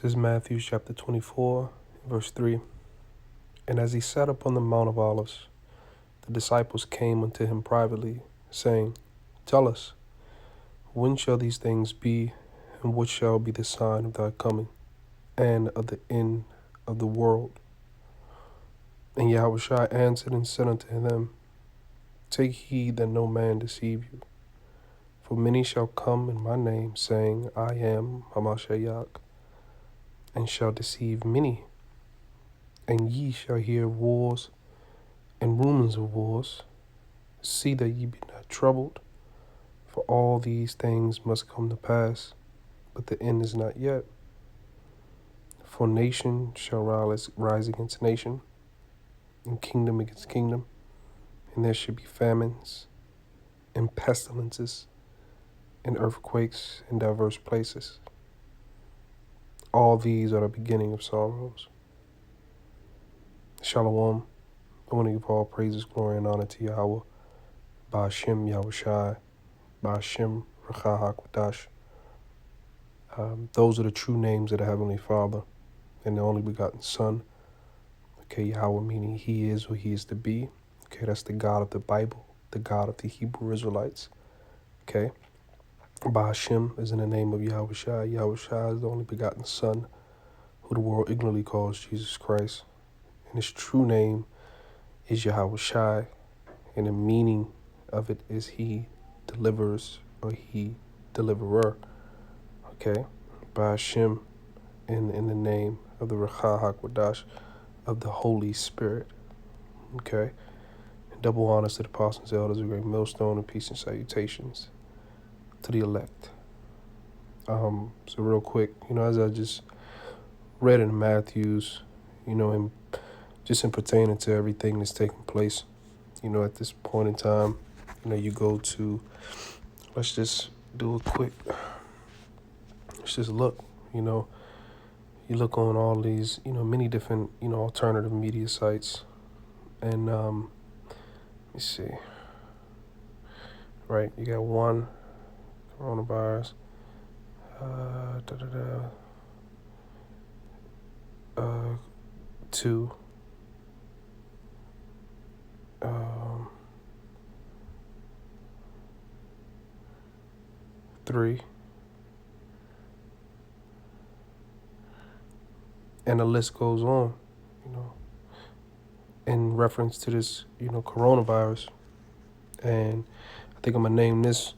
is Matthew chapter 24, verse 3. And as he sat upon the Mount of Olives, the disciples came unto him privately, saying, Tell us, when shall these things be, and what shall be the sign of thy coming, and of the end of the world? And Yahushua answered and said unto them, Take heed that no man deceive you. For many shall come in my name, saying, I am Hamashiach, and shall deceive many. And ye shall hear of wars and rumors of wars. See that ye be not troubled, for all these things must come to pass, but the end is not yet. For nation shall rise against nation, and kingdom against kingdom, and there shall be famines, and pestilences, and earthquakes in diverse places. All these are the beginning of sorrows. Shalom. I want to give all praises, glory, and honor to Yahweh, Ba'ashem Yahushai, Ba'ashem Rachah HaKadosh. Those are the true names of the Heavenly Father and the only begotten Son. Okay, Yahweh meaning He is who He is to be. Okay, that's the God of the Bible, the God of the Hebrew Israelites. Okay, Ba'ashem is in the name of Yahushua. Yahushua is the only begotten Son, who the world ignorantly calls Jesus Christ. And His true name is Yahushai, and the meaning of it is He delivers, or He deliverer. Okay, Ba'ashem in the name of the Rachah HaKadosh, of the Holy Spirit. Okay, and double honors to the apostles and elders, a great millstone, and peace and salutations to the elect. So real quick, as I just read in Matthew's, and just in pertaining to everything that's taking place, at this point in time, you go to, let's just do a quick, let's just look, you look on all these, many different, alternative media sites, and let me see, right, you got one, coronavirus, 2, 3, and the list goes on, in reference to this, coronavirus. And I think I'm going to name this,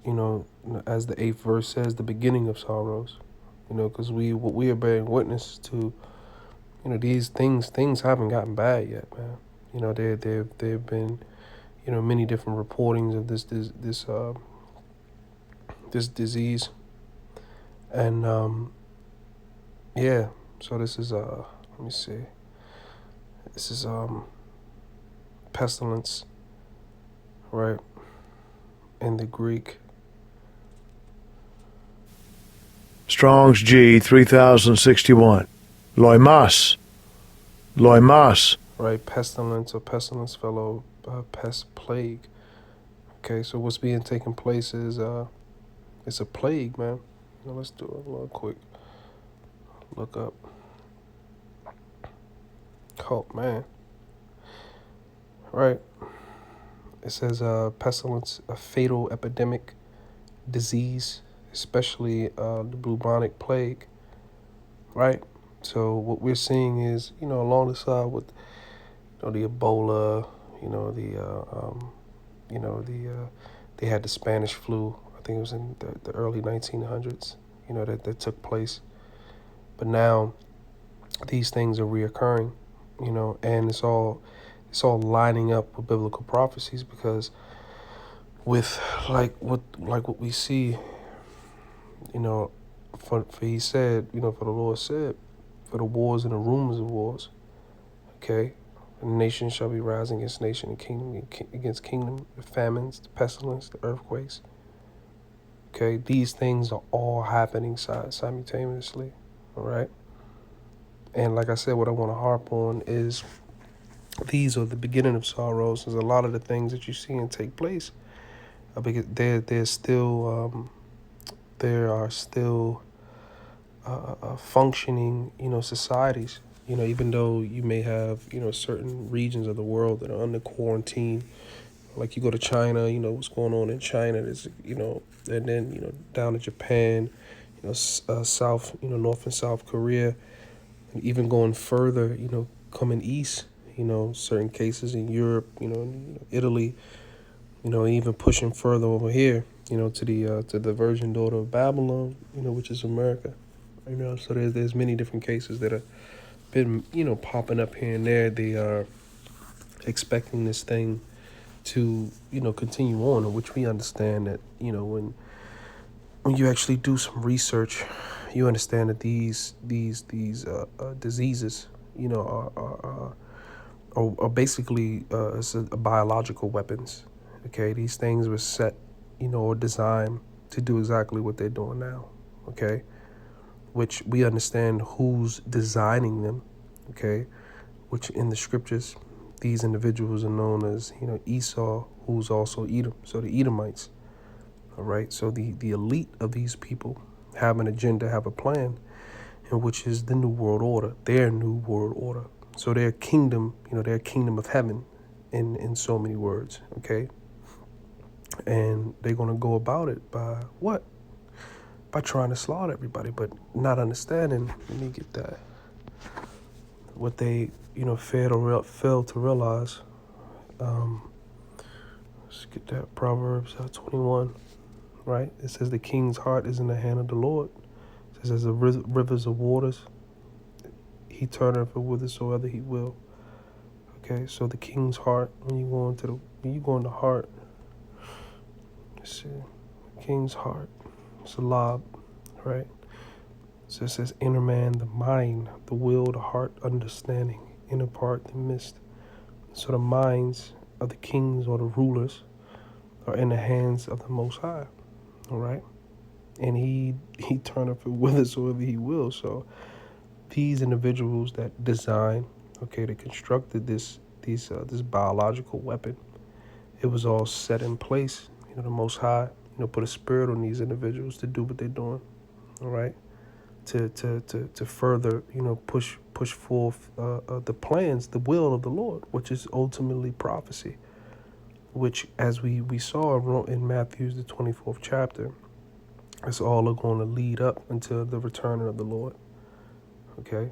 as the 8th verse says, the beginning of sorrows, because what we are bearing witness to, these things haven't gotten bad yet, man. There have been, many different reportings of this disease. And, yeah, so this is, let me see. This is, pestilence, right? In the Greek. Strong's G 3061. Loimas. Right, pestilence or pestilence fellow, pest, plague. Okay, so what's being taken place is, it's a plague, man. Let's do a little quick look up. Oh, man. Right. It says pestilence, a fatal epidemic disease, especially the bubonic plague. Right. So what we're seeing is, along the side with, the Ebola, they had the Spanish flu. I think it was in the early 1900s. That took place. But now these things are reoccurring. And it's all lining up with biblical prophecies, because with what we see, for he said, for the Lord said, for the wars and the rumors of wars, okay, and nation shall be rising against nation, and kingdom against kingdom, the famines, the pestilence, the earthquakes. Okay, these things are all happening simultaneously, all right? And like I said, what I want to harp on is these are the beginning of sorrows. There's a lot of the things that you see and take place, because there are still functioning, societies. Even though you may have, certain regions of the world that are under quarantine, like you go to China, what's going on in China. There's, and then down to Japan, South, North and South Korea, and even going further, coming east, certain cases in Europe, Italy, even pushing further over here, to the virgin daughter of Babylon, which is America. So there's many different cases that have been, popping up here and there. They are expecting this thing to, continue on, which we understand that, when you actually do some research, you understand that these diseases, are basically biological weapons. Okay, these things were set, or designed to do exactly what they're doing now. Okay, which we understand who's designing them. Okay, which in the scriptures, these individuals are known as, Esau, who's also Edom. So the Edomites. All right. So the elite of these people have an agenda, have a plan, and which is the new world order, their new world order. So their kingdom, their kingdom of heaven, in so many words. Okay. And they're gonna go about it by what? By trying to slaughter everybody, but not understanding. Let me get that. What they, fail to realize. Let's get that. Proverbs 21. Right? It says the king's heart is in the hand of the Lord. It says as the rivers of waters, he turneth it whithersoever he will. Okay, so the king's heart, when you go into heart, let's see, king's heart, it's a lob, right? So it says inner man, the mind, the will, the heart, understanding, inner part, the midst. So the minds of the kings or the rulers are in the hands of the Most High, all right? And he turneth it whithersoever he will. So these individuals that design, okay, they constructed this biological weapon. It was all set in place. The Most High, put a spirit on these individuals to do what they're doing. All right, to further, push forth the plans, the will of the Lord, which is ultimately prophecy. Which, as we saw in Matthew's the 24th chapter, it's all going to lead up until the return of the Lord. Okay.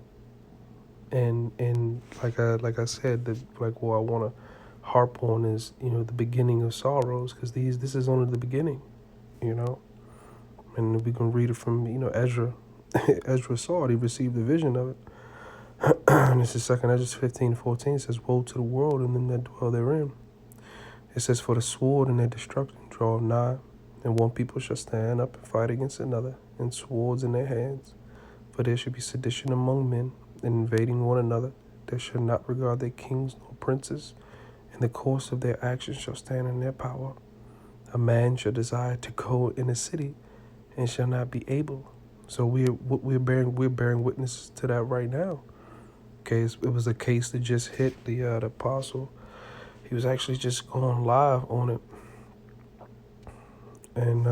And like I said, what I want to harp on is, the beginning of sorrows, because this is only the beginning, and we can read it from, Ezra. Ezra saw it, he received the vision of it. And this is 2 Ezra 15:14. It says, woe to the world and them that dwell therein. It says, for the sword and their destruction draw nigh, and one people shall stand up and fight against another, and swords in their hands. For there shall be sedition among men, and invading one another. They shall not regard their kings nor princes, and the course of their actions shall stand in their power. A man shall desire to go in a city, and shall not be able. So we're bearing witness to that right now. Okay, it was a case that just hit the apostle. He was actually just going live on it, and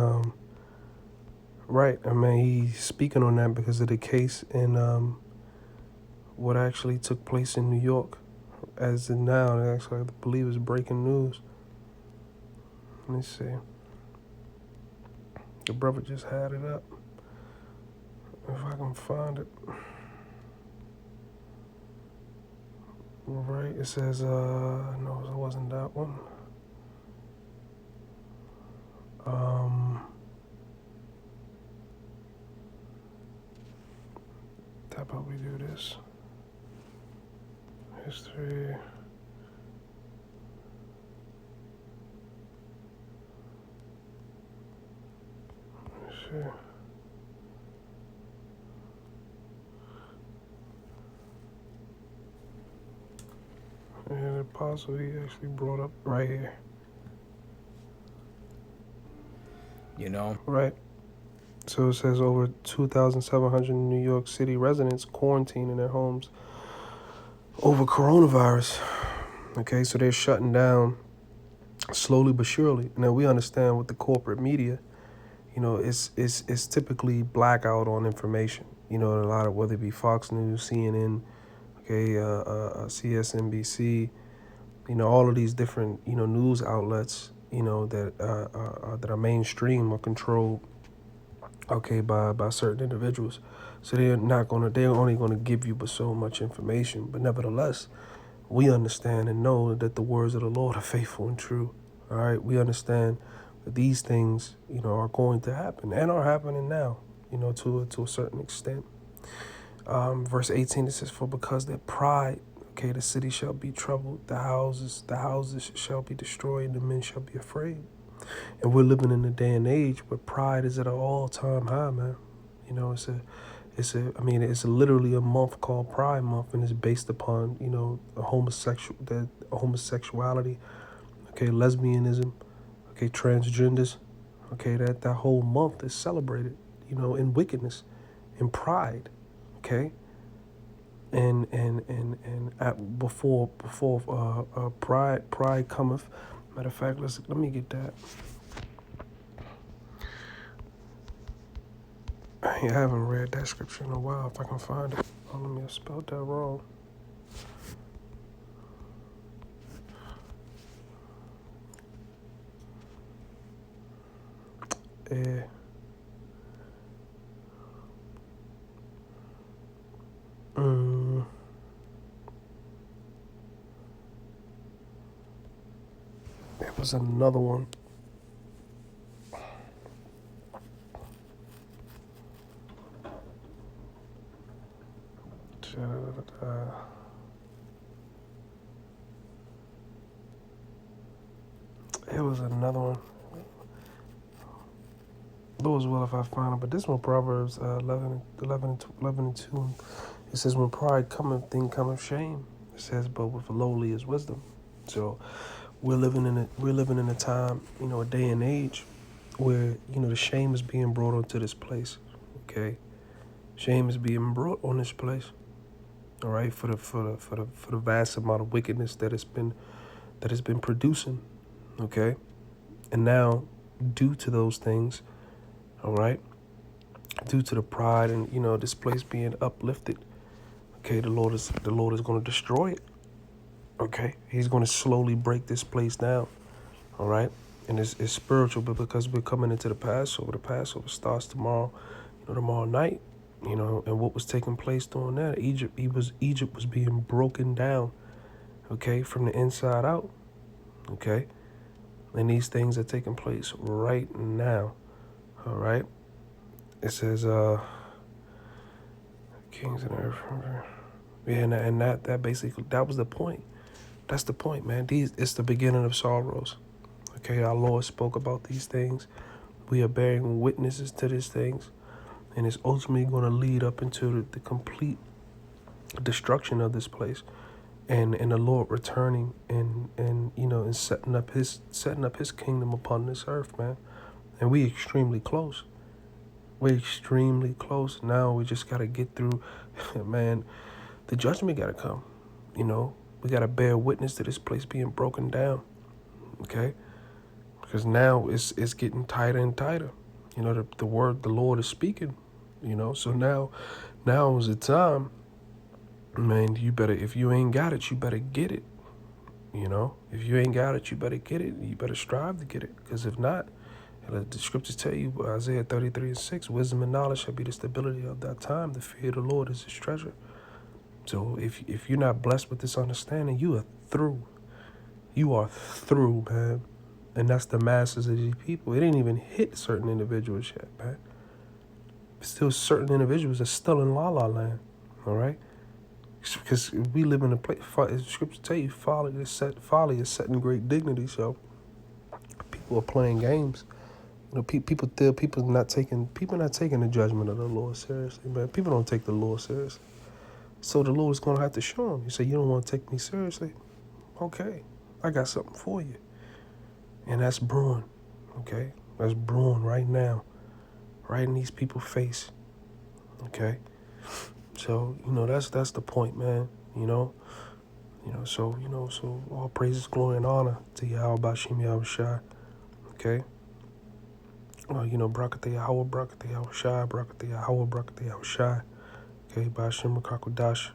right. I mean, he's speaking on that because of the case in what actually took place in New York. As of now, actually, I believe it's breaking news. Let me see. The brother just had it up. If I can find it. Right, it says, no, it wasn't that one. How about we do this? History. Let's see. And the apostle, he actually brought up right here. Right. So it says over 2,700 New York City residents quarantined in their homes over coronavirus. Okay, so they're shutting down slowly but surely. Now we understand with the corporate media, it's typically blackout on information. You know, a lot of, whether it be Fox News, CNN, okay, CSNBC, you know, all of these different, you know, news outlets, you know, that are mainstream or controlled, okay, by certain individuals. So they're only gonna give you but so much information. But nevertheless, we understand and know that the words of the Lord are faithful and true. All right, we understand that these things, you know, are going to happen and are happening now, you know, to a certain extent. Verse 18, it says, "For because their pride, okay, the city shall be troubled, the houses shall be destroyed, and the men shall be afraid." And we're living in a day and age where pride is at an all-time high, man. You know, I mean, it's literally a month called Pride Month, and it's based upon, you know, homosexuality, okay, lesbianism, okay, transgenders, okay, that whole month is celebrated, you know, in wickedness, in pride, okay, and before pride cometh. Matter of fact, let me get that. I haven't read that scripture in a while. If I can find it. Oh, let me have spelled that wrong. Eh, mm, it was another one. It was another one. Lord's will if I find it. But this one, Proverbs 11 and 2. It says, "When pride cometh, then cometh shame." It says, "But with lowly is wisdom." So we're living in a time, you know, a day and age where, you know, the shame is being brought onto this place. Okay, shame is being brought on this place. All right, for the vast amount of wickedness that has been producing. Okay, and now, due to those things, all right, due to the pride and, you know, this place being uplifted, okay, the Lord is going to destroy it. Okay, He's going to slowly break this place down. All right, and it's spiritual, but because we're coming into the Passover starts tomorrow, you know, tomorrow night, you know, and what was taking place during that, Egypt was being broken down, okay, from the inside out, okay, and these things are taking place right now. All right, it says kings and earth, yeah, and that basically, that was the point. That's the point, man. It's the beginning of sorrows. Okay, our Lord spoke about these things. We are bearing witnesses to these things, and it's ultimately going to lead up into the complete destruction of this place, and the Lord returning and you know, and setting up his kingdom upon this earth, man. And we extremely close. We're extremely close. Now we just gotta get through, man. The judgment gotta come. You know, we gotta bear witness to this place being broken down. Okay, because now it's getting tighter and tighter. You know, the word the Lord is speaking. You know, so now is the time, man. You better, if you ain't got it, you better get it. You know, if you ain't got it, you better get it. You better strive to get it, because if not, the scriptures tell you, Isaiah 33 and 6, wisdom and knowledge shall be the stability of that time. The fear of the Lord is his treasure. So if you're not blessed with this understanding, you are through. You are through, man. And that's the masses of these people. It ain't even hit certain individuals yet, man. Still certain individuals are still in la la land, all right? Because we live in a place, scripture tell you, folly is set in great dignity. So people are playing games. You know, people not taking the judgment of the Lord seriously, man. People don't take the Lord seriously. So the Lord's gonna have to show them. You say, you don't want to take me seriously? Okay, I got something for you, and that's brewing. Okay, that's brewing right now, right in these people's face. Okay, so you know, that's the point, man. So all praises, glory, and honor to Yahweh Bashim Yahweh Shai. Okay. You know, Brakate Yahweh, Brakate Yahweh Shai, Brakate Yahweh, Brakate Yahweh Shai. Okay, Ba'Shem Rakakwadash.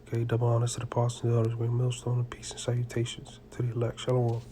Okay, double honors to the apostles and the elders, great millstone, and peace and salutations to the elect. Shalom.